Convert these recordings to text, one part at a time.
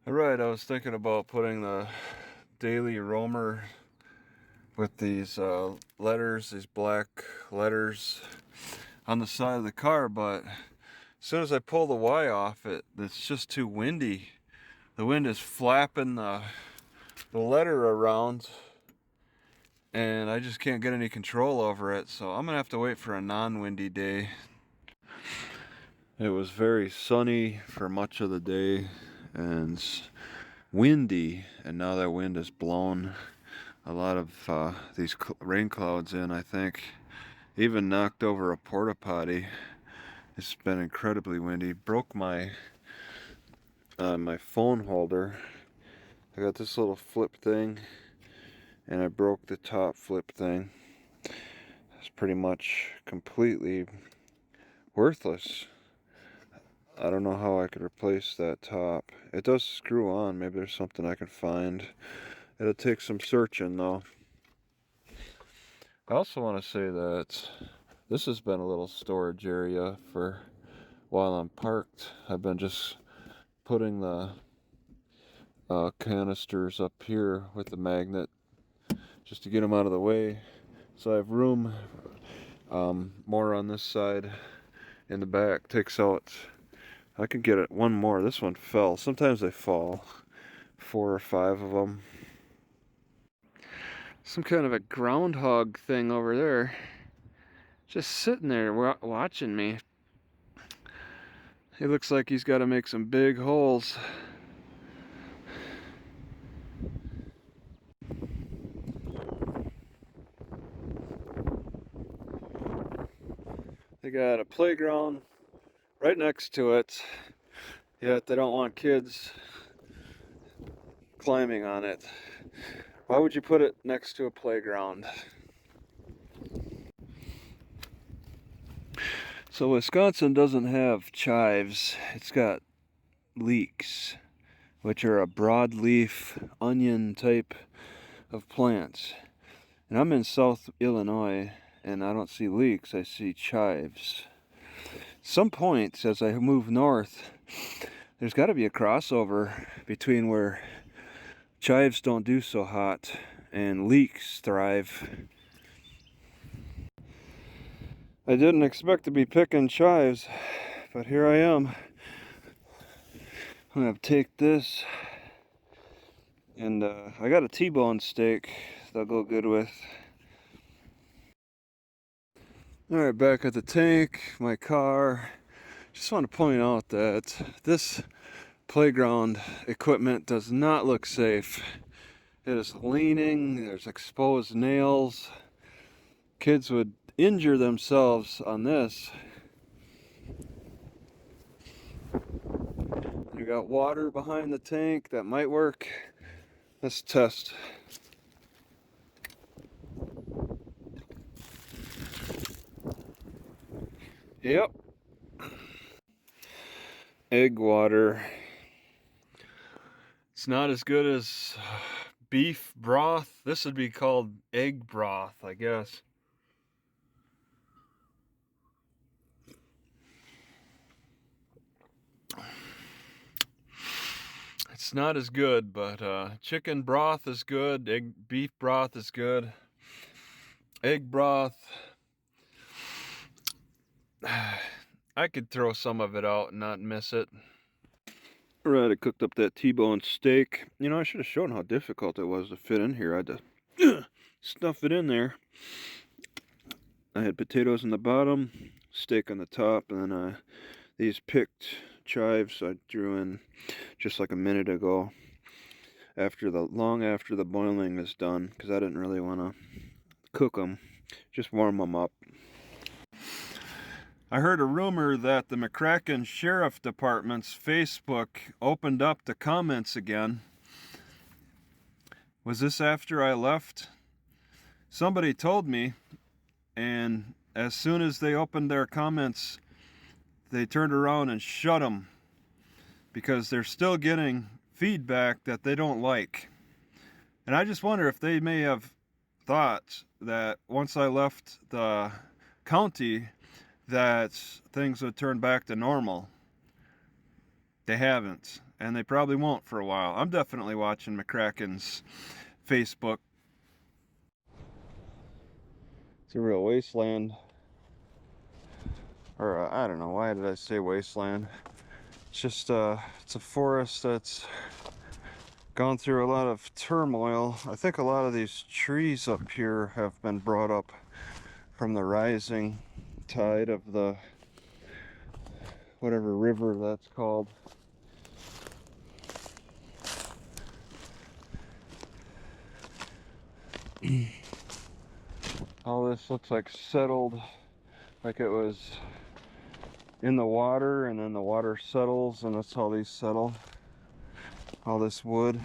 Alright, I was thinking about putting the daily roamer with these letters, these black letters on the side of the car, but as soon as I pull the Y off it's just too windy. The wind is flapping the letter around and I just can't get any control over it, so I'm gonna have to wait for a non-windy day. It was very sunny for much of the day and windy, and now that wind has blown a lot of these rain clouds in, I think. Even knocked over a porta potty. It's been incredibly windy. Broke my my phone holder. I got this little flip thing and I broke the top flip thing. It's pretty much completely worthless. I don't know how I could replace that top. It does screw on. Maybe there's something I can find. It'll take some searching though. I also want to say that this has been a little storage area for while I'm parked. I've been just putting the canisters up here with the magnet just to get them out of the way. So I have room, more on this side in the back. Takes out, I could get it one more. This one fell. Sometimes they fall. 4 or 5 of them. Some kind of a groundhog thing over there. Just sitting there watching me. He looks like he's got to make some big holes. They got a playground right next to it, yet they don't want kids climbing on it. Why would you put it next to a playground? So Wisconsin doesn't have chives, it's got leeks, which are a broadleaf onion type of plants. And I'm in South Illinois and I don't see leeks, I see chives. Some point as I move north, there's got to be a crossover between where chives don't do so hot and leeks thrive. I didn't expect to be picking chives, but here I am. I'm gonna take this, and I got a T-bone steak that'll go good with. Alright, back at the tank, my car. Just want to point out that this playground equipment does not look safe. It is leaning, there's exposed nails. Kids would injure themselves on this. You got water behind the tank, that might work. Let's test. Yep. Egg water. It's not as good as beef broth. This would be called egg broth, I guess. It's not as good, but chicken broth is good. Beef broth is good. Egg broth, I could throw some of it out and not miss it. Right, I cooked up that T-bone steak. You know, I should have shown how difficult it was to fit in here. I had to stuff it in there. I had potatoes in the bottom, steak on the top, and then these picked chives I drew in just like a minute ago, long after the boiling is done, because I didn't really want to cook them, just warm them up. I heard a rumor that the McCracken Sheriff Department's Facebook opened up the comments again. Was this after I left? Somebody told me, and as soon as they opened their comments, they turned around and shut them because they're still getting feedback that they don't like. And I just wonder if they may have thought that once I left the county that things would turn back to normal. They haven't. and they probably won't for a while. I'm definitely watching McCracken's Facebook. It's a real wasteland. Or I don't know, why did I say wasteland? It's just it's a forest that's gone through a lot of turmoil. I think a lot of these trees up here have been brought up from the rising tide of the whatever river that's called. All this looks like settled, like it was in the water, and then the water settles, and that's how these settle. All this wood.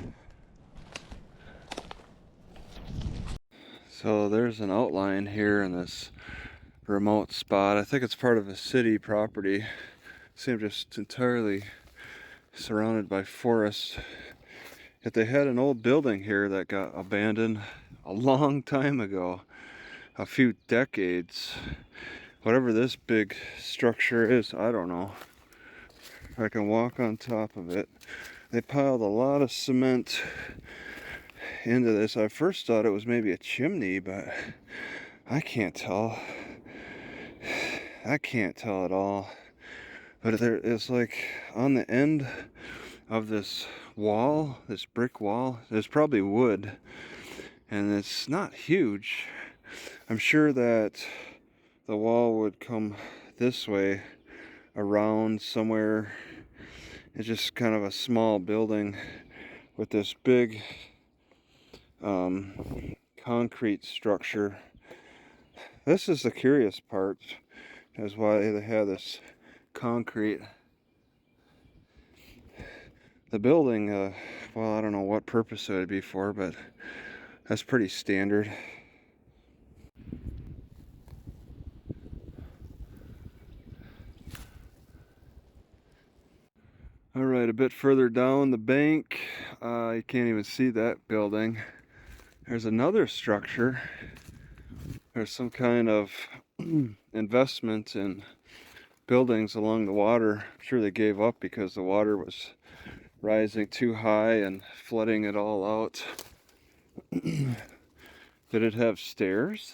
So there's an outline here in this remote spot. I think it's part of a city property. Seems just entirely surrounded by forest. Yet they had an old building here that got abandoned a long time ago, a few decades. Whatever this big structure is, I don't know. I can walk on top of it. They piled a lot of cement into this. I first thought it was maybe a chimney, but I can't tell. I can't tell at all. But there is, like, on the end of this wall, this brick wall, there's probably wood, and it's not huge. I'm sure that the wall would come this way around somewhere. It's just kind of a small building with this big concrete structure. This is the curious part, is why they have this concrete. The building, well, I don't know what purpose it would be for, but that's pretty standard. All right, a bit further down the bank, you can't even see that building. There's another structure. There's some kind of investment in buildings along the water. I'm sure they gave up because the water was rising too high and flooding it all out. Did it have stairs?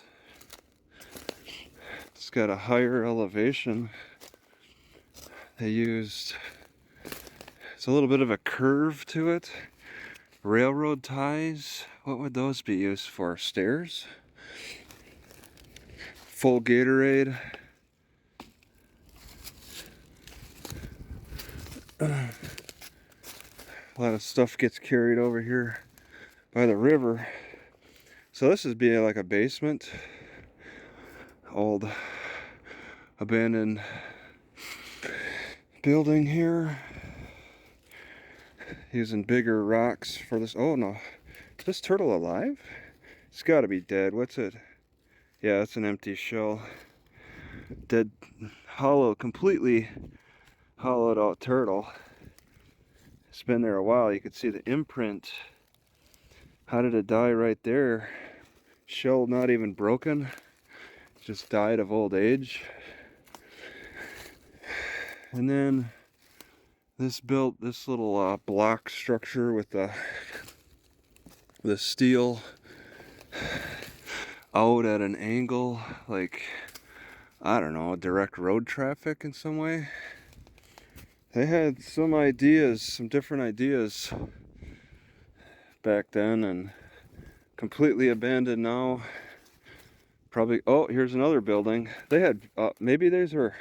It's got a higher elevation. They used, it's a little bit of a curve to it. Railroad ties, what would those be used for? Stairs? Full Gatorade. A lot of stuff gets carried over here by the river. So this would be like a basement. Old abandoned building here. Using bigger rocks for this. Oh no, is this turtle alive? It's got to be dead. What's it? Yeah, it's an empty shell. Dead, hollow, completely hollowed out turtle. It's been there a while. You could see the imprint. How did it die right there? Shell not even broken. Just died of old age. And then this built this little block structure with the steel out at an angle, like, I don't know, direct road traffic in some way. They had some ideas, some different ideas back then, and completely abandoned now. Probably, oh, here's another building. They had, maybe these are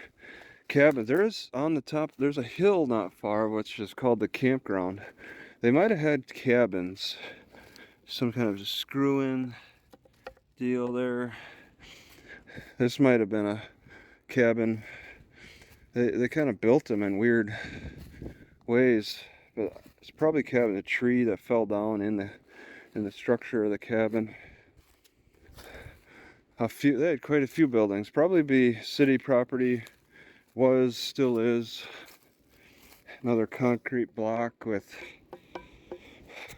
cabins. There is, on the top, there's a hill not far, which is called the campground. They might have had cabins. Some kind of screw-in deal there. This might have been a cabin. They kind of built them in weird ways, but it's probably a cabin, a tree that fell down in the structure of the cabin. They had quite a few buildings. Probably be city property. Was, still is. Another concrete block with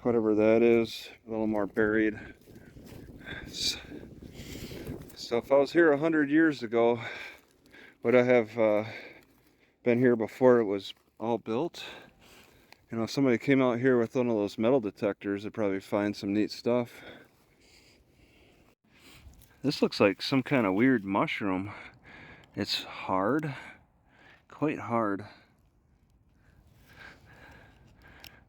whatever that is, a little more buried. So if I was here 100 years ago, would I have been here before it was all built? You know, if somebody came out here with one of those metal detectors, they'd probably find some neat stuff. This looks like some kind of weird mushroom. It's hard, quite hard.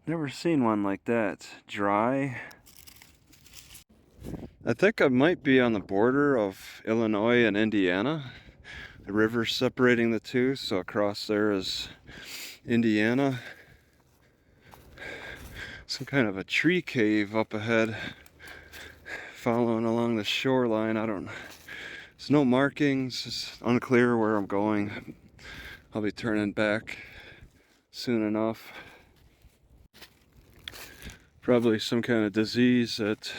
Never seen one like that. Dry. I think I might be on the border of Illinois and Indiana. The river's separating the two, so across there is Indiana. Some kind of a tree cave up ahead, following along the shoreline. There's no markings. It's unclear where I'm going. I'll be turning back soon enough. Probably some kind of disease that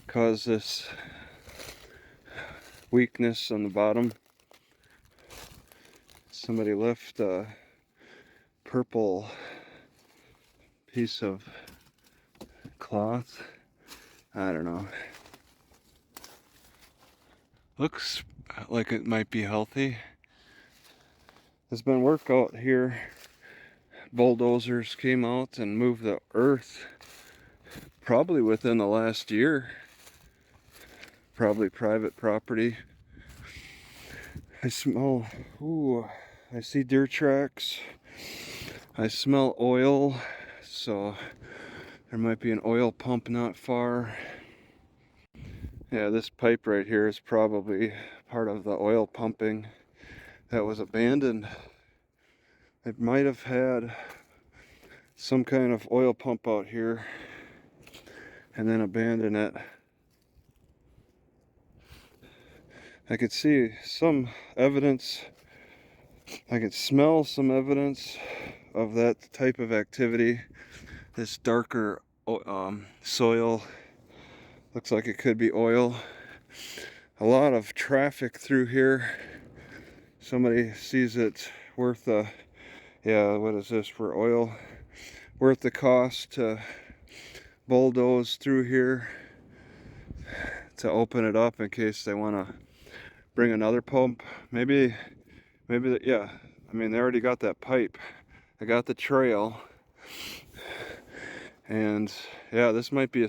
caused this weakness on the bottom. Somebody left a purple piece of cloth. I don't know. Looks like it might be healthy. There's been work out here. Bulldozers came out and moved the earth probably within the last year. Probably private property. I smell, I see deer tracks. I smell oil, so there might be an oil pump not far. Yeah, this pipe right here is probably part of the oil pumping that was abandoned. It might have had some kind of oil pump out here and then abandoned it. I could see some evidence, I could smell some evidence of that type of activity. This darker soil looks like it could be oil. A lot of traffic through here. Somebody sees it worth what is this for oil? Worth the cost to bulldoze through here to open it up in case they want to bring another pump. Maybe yeah. I mean, they already got that pipe. They got the trail. And yeah, this might be a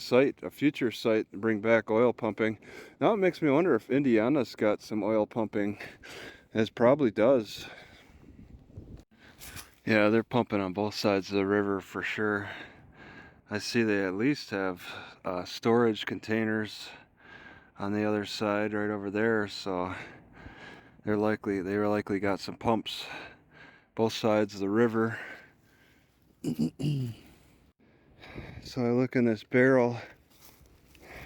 future site to bring back oil pumping. Now it makes me wonder if Indiana's got some oil pumping. It probably does. Yeah, they're pumping on both sides of the river for sure. I see they at least have storage containers on the other side right over there, so they were likely got some pumps both sides of the river. So I look in this barrel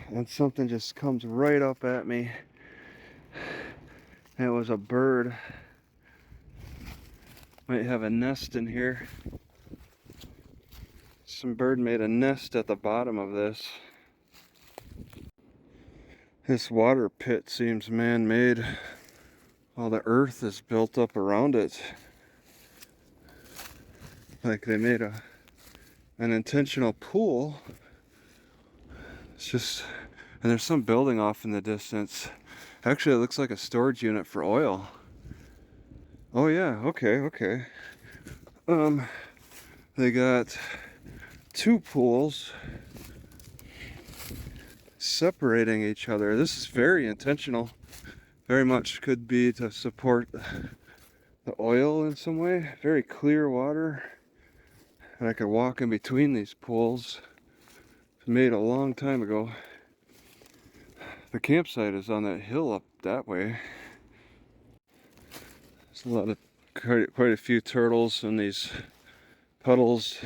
and something just comes right up at me. And it was a bird. Might have a nest in here. Some bird made a nest at the bottom of this. This water pit seems man-made. All the earth is built up around it. Like they made an intentional pool. It's just, and there's some building off in the distance. Actually, it looks like a storage unit for oil. Oh yeah, okay. They got two pools separating each other. This is very intentional. Very much could be to support the oil in some way. Very clear water. And I could walk in between these pools. It was made a long time ago. The campsite is on that hill up that way. There's a lot of quite a few turtles in these puddles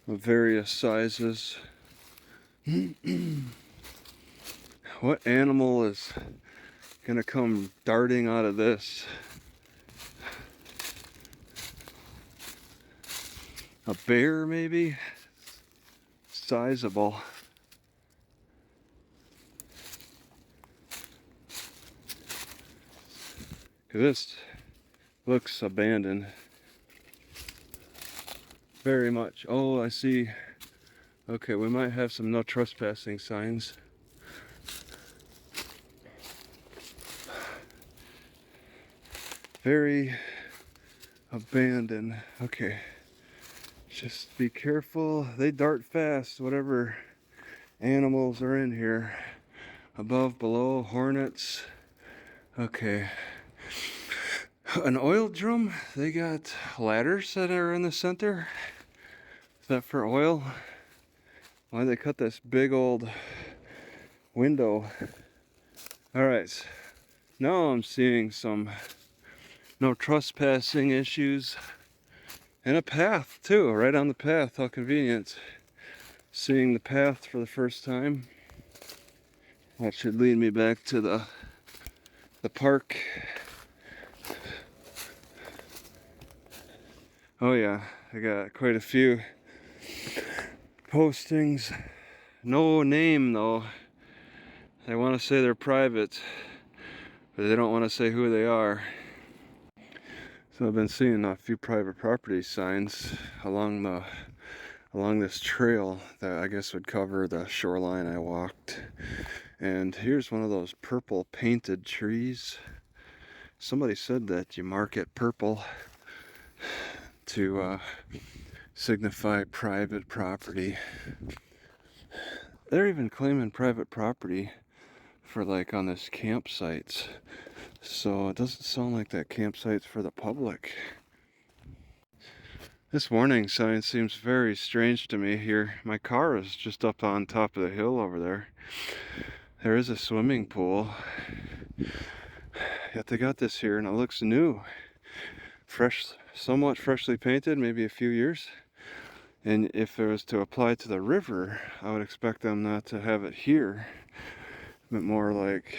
of various sizes. What animal is gonna come darting out of this? A bear, maybe? Sizable. This looks abandoned. Very much. Oh, I see. Okay, we might have some no trespassing signs. Very abandoned. Okay. Just be careful. They dart fast, whatever animals are in here. Above, below, hornets. Okay. An oil drum. They got ladders that are in the center. Is that for oil? Why they cut this big old window? Alright. Now I'm seeing some no trespassing issues. And a path too, right on the path. How convenient. Seeing the path for the first time. That should lead me back to the park. Oh yeah, I got quite a few postings. No name though. They want to say they're private, but they don't want to say who they are. So I've been seeing a few private property signs along this trail that I guess would cover the shoreline I walked. And here's one of those purple painted trees. Somebody said that you mark it purple to signify private property. They're even claiming private property for like on this campsites. So it doesn't sound like that campsite's for the public. This warning sign seems very strange to me here. My car is just up on top of the hill over there. There is a swimming pool. Yet they got this here and it looks new. Fresh, somewhat freshly painted, maybe a few years. And if it was to apply to the river, I would expect them not to have it here, but more like...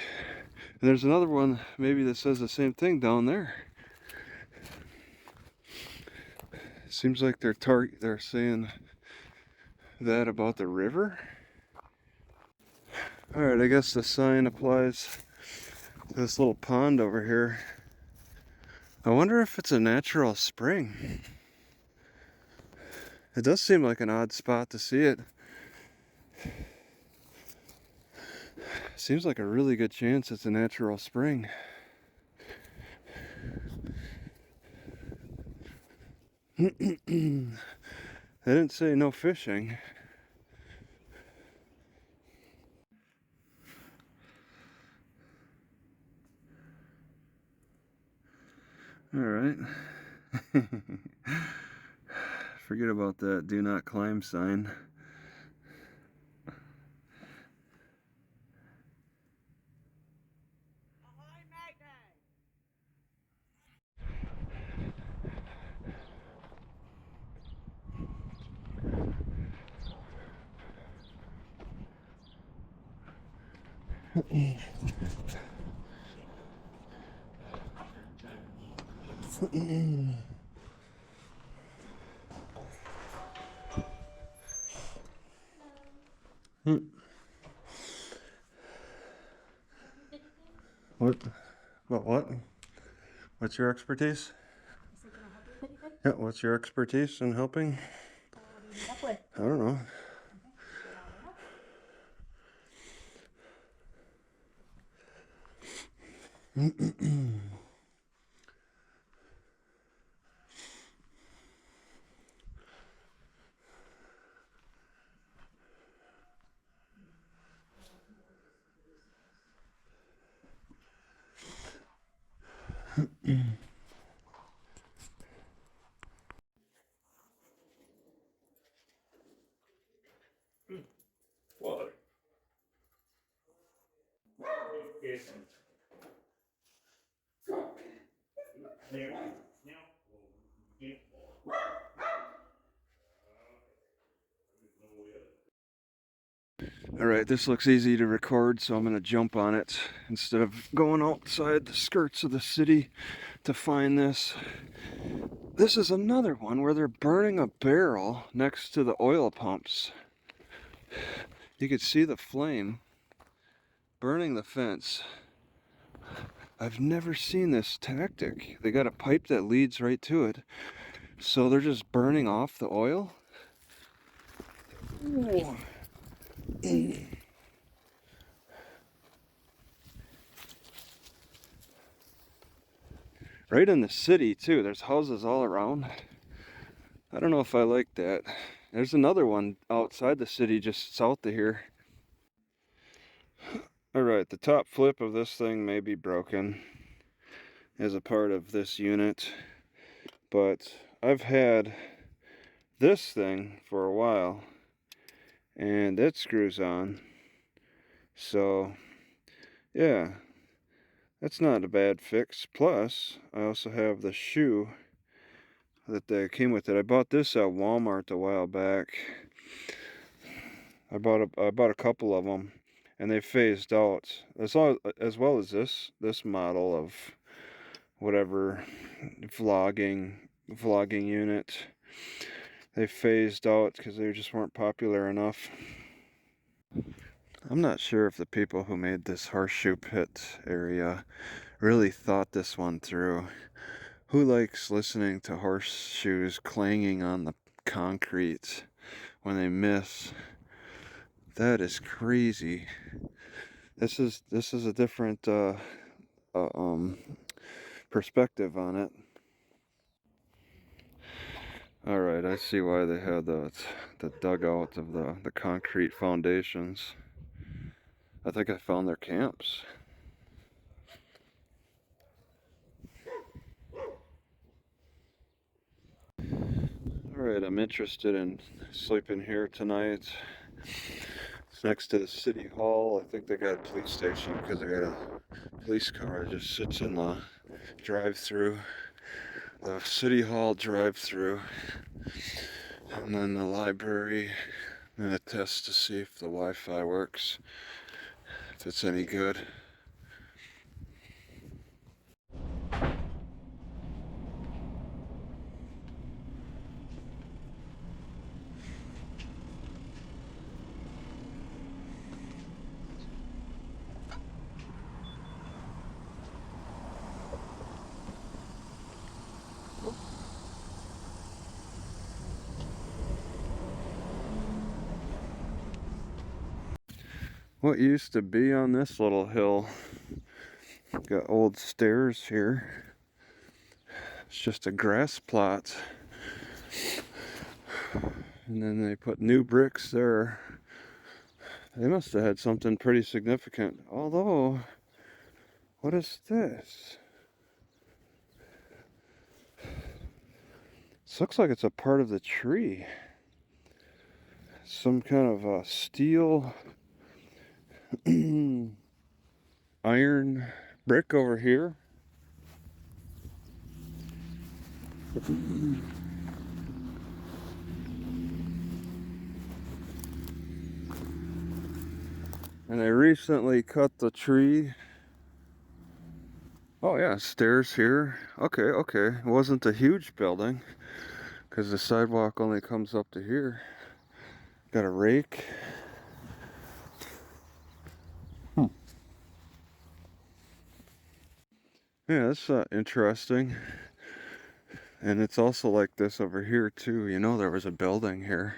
And there's another one maybe that says the same thing down there. Seems like they're saying that about the river. Alright, I guess the sign applies to this little pond over here. I wonder if it's a natural spring. It does seem like an odd spot to see it. Seems like a really good chance it's a natural spring. They didn't say no fishing. All right. Forget about that do not climb sign. What? About what? What's your expertise? Yeah, what's your expertise in helping? I don't know. What? Alright, this looks easy to record, so I'm going to jump on it instead of going outside the skirts of the city to find this. This is another one where they're burning a barrel next to the oil pumps. You could see the flame burning the fence. I've never seen this tactic. They got a pipe that leads right to it, so they're just burning off the oil. Ooh. Right in the city too, there's houses all around. I don't know if I like that. There's another one outside the city just south of here. Alright, the top flip of this thing may be broken as a part of this unit, but I've had this thing for a while and it screws on. So yeah, that's not a bad fix. Plus, I also have the shoe that came with it. I bought this at Walmart a while back. I bought a couple of them, and they phased out as well as this model of whatever vlogging unit. They phased out because they just weren't popular enough. I'm not sure if the people who made this horseshoe pit area really thought this one through. Who likes listening to horseshoes clanging on the concrete when they miss? That is crazy. This is a different perspective on it. All right, I see why they had the dugout of the concrete foundations. I think I found their camps. All right, I'm interested in sleeping here tonight. It's next to the city hall. I think they got a police station because they got a police car that just sits in the drive-through, the city hall drive-through, and then the library. I'm gonna test to see if the Wi-Fi works, if it's any good. What used to be on this little hill? Got old stairs here. It's just a grass plot. And then they put new bricks there. They must have had something pretty significant. Although, what is this? This looks like it's a part of the tree. Some kind of a steel iron brick over here. And they recently cut the tree. Oh yeah, stairs here. Okay, okay. It wasn't a huge building because the sidewalk only comes up to here. Got a rake. Yeah, that's interesting. And it's also like this over here too. You know, there was a building here.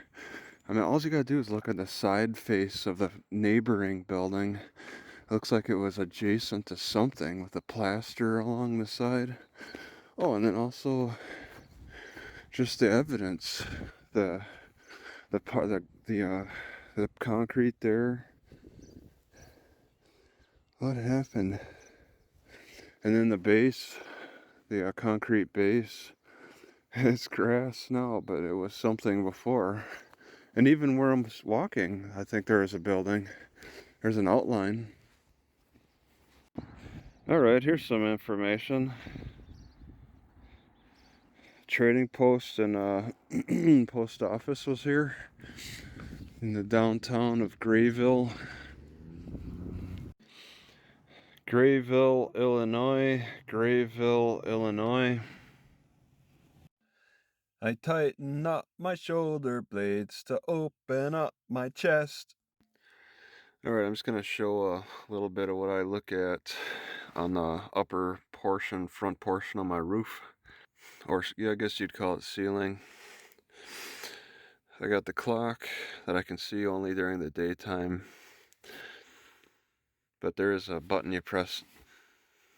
I mean, all you gotta do is look at the side face of the neighboring building. It looks like it was adjacent to something with the plaster along the side. Oh, and then also just the evidence, the part, the concrete there. What happened? And then the base, the concrete base. It's grass now, but it was something before. And even where I'm walking, I think there is a building. There's an outline. All right, here's some information. Trading post and post office was here in the downtown of Grayville. Grayville, Illinois. Grayville, Illinois. I tighten up my shoulder blades to open up my chest. Alright, I'm just going to show a little bit of what I look at on the upper portion, front portion of my roof. Or, yeah, I guess you'd call it ceiling. I got the clock that I can see only during the daytime. But there is a button you press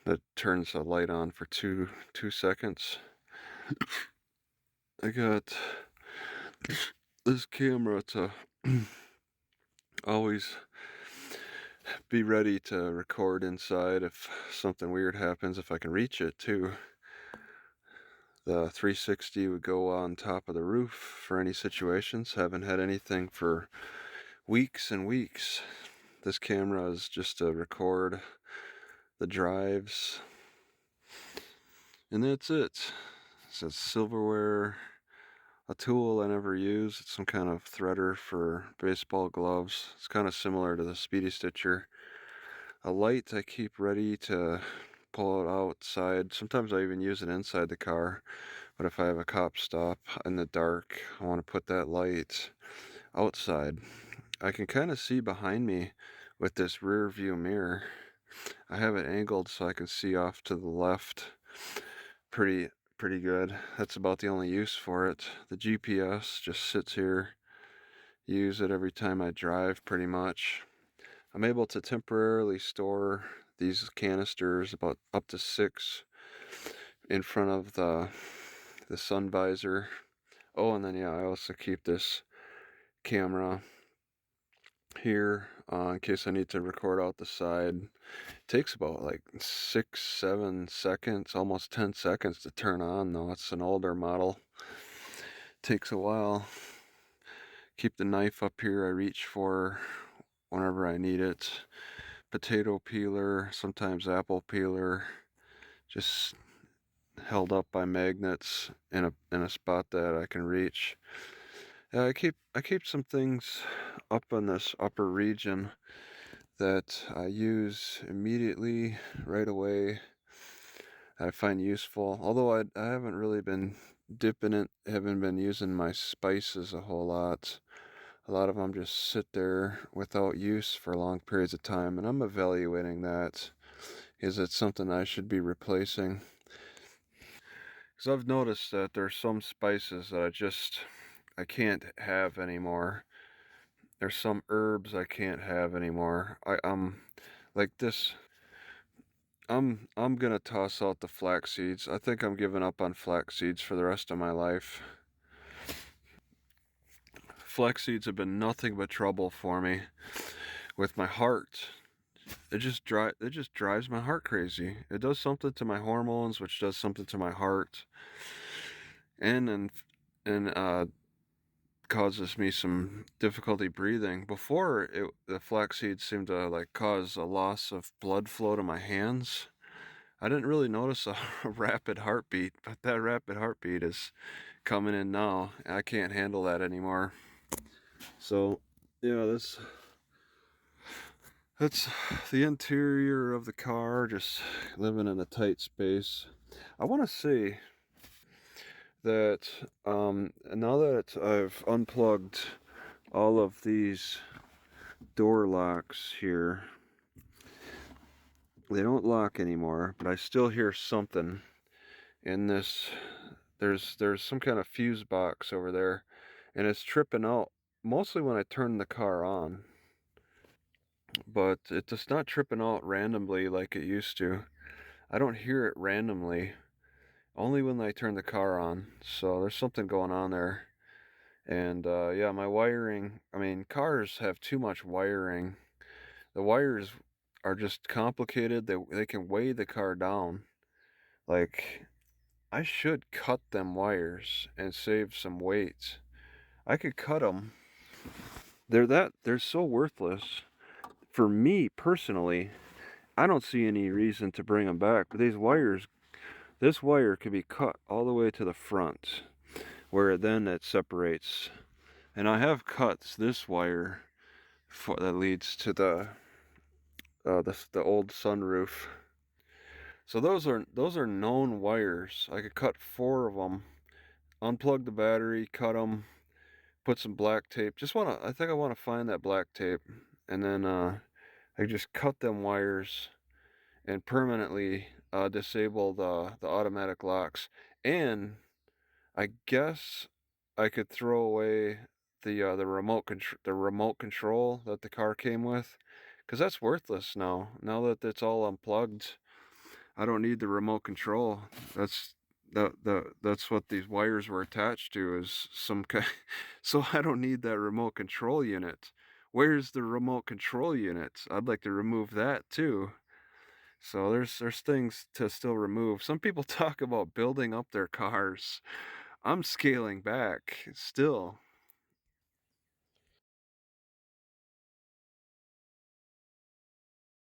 that turns the light on for two seconds. I got this camera to always be ready to record inside if something weird happens, if I can reach it too. The 360 would go on top of the roof for any situations. Haven't had anything for weeks and weeks. This camera is just to record the drives, and that's it. It's a silverware, a tool I never use. It's some kind of threader for baseball gloves. It's kind of similar to the Speedy Stitcher. A light I keep ready to pull it outside. Sometimes I even use it inside the car. But if I have a cop stop in the dark, I want to put that light outside. I can kind of see behind me with this rear view mirror. I have it angled so I can see off to the left pretty good. That's about the only use for it. The GPS just sits here. Use it every time I drive pretty much. I'm able to temporarily store these canisters, about up to 6, in front of the sun visor. Oh, and then yeah, I also keep this camera here in case I need to record out the side. It takes about like 6-7 seconds, almost 10 seconds to turn on though. It's an older model. Takes a while. Keep the knife up here I reach for whenever I need it. Potato peeler, sometimes apple peeler, just held up by magnets in a spot that I can reach. Yeah, I keep some things up in this upper region that I use immediately, right away. I find useful. Although I haven't really been dipping it, haven't been using my spices a whole lot. A lot of them just sit there without use for long periods of time, and I'm evaluating that. Is it something I should be replacing? Because I've noticed that there's some spices that I can't have anymore. There's some herbs I can't have anymore. Like this. I'm gonna toss out the flax seeds. I think I'm giving up on flax seeds for the rest of my life. Flax seeds have been nothing but trouble for me with my heart. It just drives my heart crazy. It does something to my hormones, which does something to my heart, and causes me some difficulty breathing. Before, the flax seeds seemed to like cause a loss of blood flow to my hands. I didn't really notice a rapid heartbeat, but that rapid heartbeat is coming in now. I can't handle that anymore. So, yeah, that's the interior of the car, just living in a tight space. I want to say that now that I've unplugged all of these door locks here, they don't lock anymore, but I still hear something in this. There's some kind of fuse box over there, and it's tripping out mostly when I turn the car on, but it's just not tripping out randomly like it used to. I don't hear it randomly, only when I turn the car on. So there's something going on there. And yeah, my wiring, I mean, cars have too much wiring. The wires are just complicated. They can weigh the car down. Like, I should cut them wires and save some weight. I could cut them. They're so worthless. For me personally, I don't see any reason to bring them back. But this wire could be cut all the way to the front, where then it separates. And I have cut this wire that leads to the old sunroof. So those are known wires. I could cut 4 of them, unplug the battery, cut them, put some black tape. I think I want to find that black tape, and then I just cut them wires and permanently disable the automatic locks. And I guess I could throw away the remote control that the car came with, because that's worthless now. Now that it's all unplugged, I don't need the remote control. That's what these wires were attached to, is some kind. So I don't need that remote control unit. Where's the remote control unit? I'd like to remove that too. So there's things to still remove. Some people talk about building up their cars. I'm scaling back still.